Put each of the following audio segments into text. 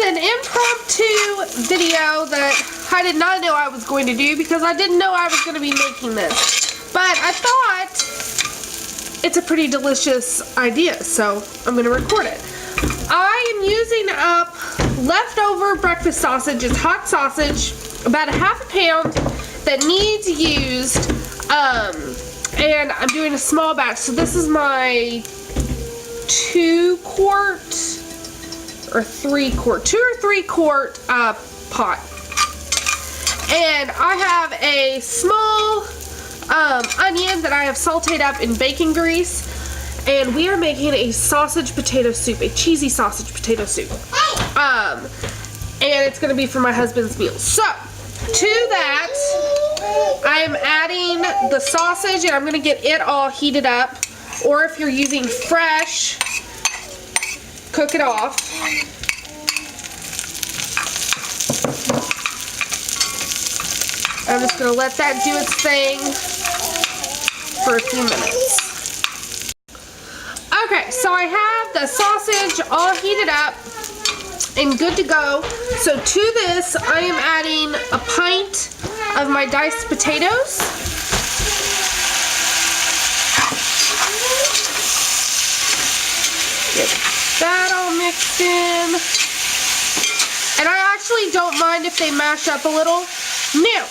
an impromptu video that I did not know I was going to do because I didn't know I was going to be making this. But I thought it's a pretty delicious idea, so I'm going to record it. I am using up leftover breakfast sausage. It's hot sausage, about a ½ pound that needs used, and I'm doing a small batch. So this is my 2 or 3 quart pot. And I have a small onion that I have sauteed up in bacon grease. And we are making a sausage potato soup, a cheesy sausage potato soup. And it's going to be for my husband's meal. So, to that, I am adding the sausage, and I'm going to get it all heated up. Or if you're using fresh, cook it off. I'm just going to let that do its thing for a few minutes. Okay, so I have the sausage all heated up and good to go. So to this, I am adding a pint of my diced potatoes. Get that all mixed in. And I actually don't mind if they mash up a little. Now,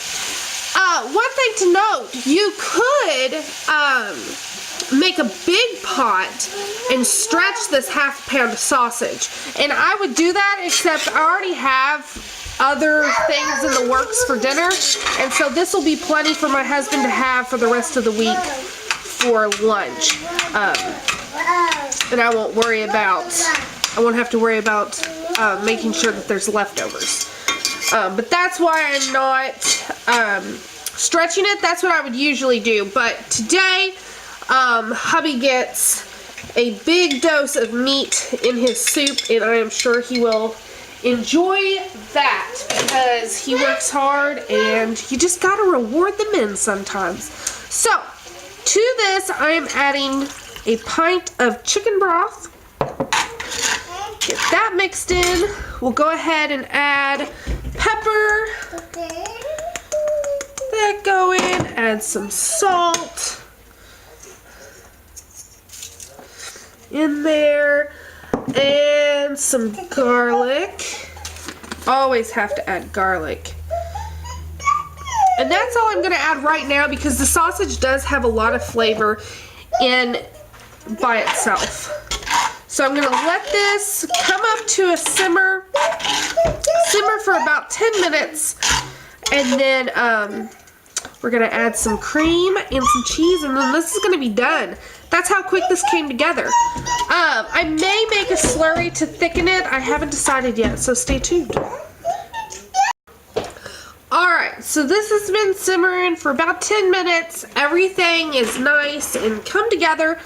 one thing to note, you could make a big pot and stretch this ½ pound of sausage. And I would do that, except I already have other things in the works for dinner. And so this will be plenty for my husband to have for the rest of the week for lunch. And I won't have to worry about making sure that there's leftovers. But that's why I'm not stretching it. That's what I would usually do. But today, hubby gets a big dose of meat in his soup, and I am sure he will enjoy that because he works hard and you just gotta reward the men sometimes. So, to this, I am adding a pint of chicken broth. Get that mixed in. We'll go ahead and add pepper. That go in. Add some salt in there, and some garlic. Always have to add garlic. And that's all I'm going to add right now because the sausage does have a lot of flavor in by itself. So I'm going to let this come up to a simmer for about 10 minutes, and then we're going to add some cream and some cheese, and then this is going to be done. That's how quick this came together. I may make a slurry to thicken it. I haven't decided yet, so stay tuned. Alright, so this has been simmering for about 10 minutes. Everything is nice and come together.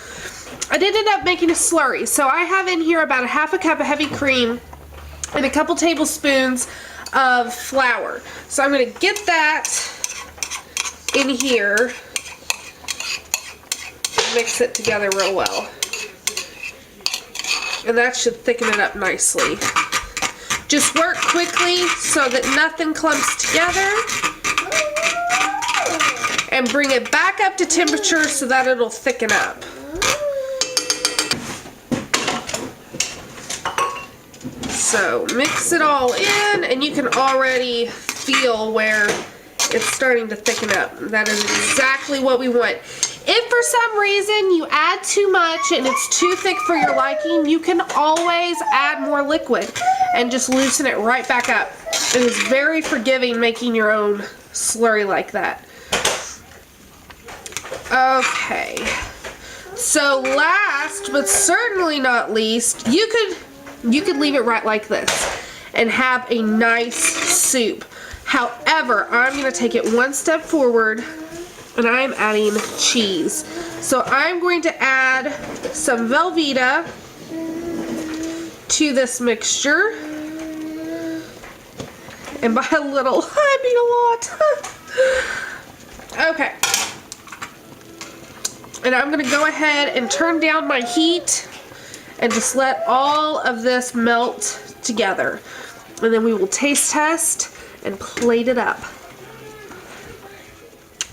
I did end up making a slurry. So I have in here about a ½ cup of heavy cream and a couple tablespoons of flour. So I'm going to get that in here. Mix it together real well. And that should thicken it up nicely. Just work quickly so that nothing clumps together. And bring it back up to temperature so that it'll thicken up. So mix it all in, and you can already feel where it's starting to thicken up. That is exactly what we want. If for some reason you add too much and it's too thick for your liking, you can always add more liquid and just loosen it right back up. It is very forgiving making your own slurry like that. Okay. So last but certainly not least, you could leave it right like this and have a nice soup. However, I'm going to take it one step forward, and I'm adding cheese. So I'm going to add some Velveeta to this mixture. And by a little, I mean a lot. Okay. And I'm going to go ahead and turn down my heat and just let all of this melt together. And then we will taste test and plate it up.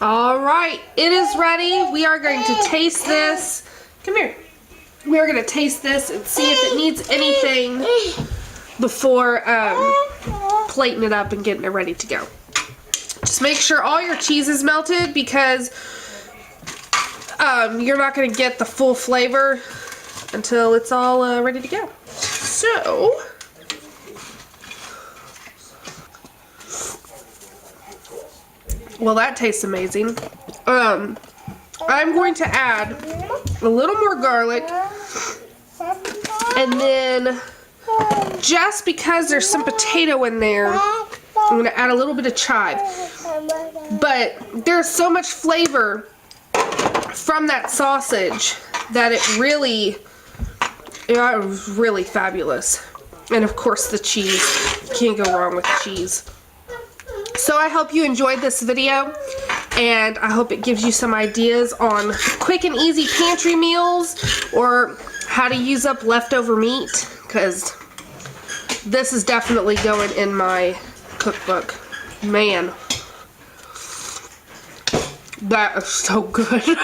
All right, it is ready. We are going to taste this. Come here. We are going to taste this and see if it needs anything before plating it up and getting it ready to go. Just make sure all your cheese is melted, because you're not going to get the full flavor until it's all ready to go. So, well, that tastes amazing. I'm going to add a little more garlic, and then just because there's some potato in there, I'm going to add a little bit of chive. But there's so much flavor from that sausage that it really, it was really fabulous. And of course the cheese. Can't go wrong with cheese. So I hope you enjoyed this video, and I hope it gives you some ideas on quick and easy pantry meals, or how to use up leftover meat, because this is definitely going in my cookbook. Man, that is so good.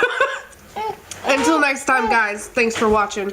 Until next time, guys, thanks for watching.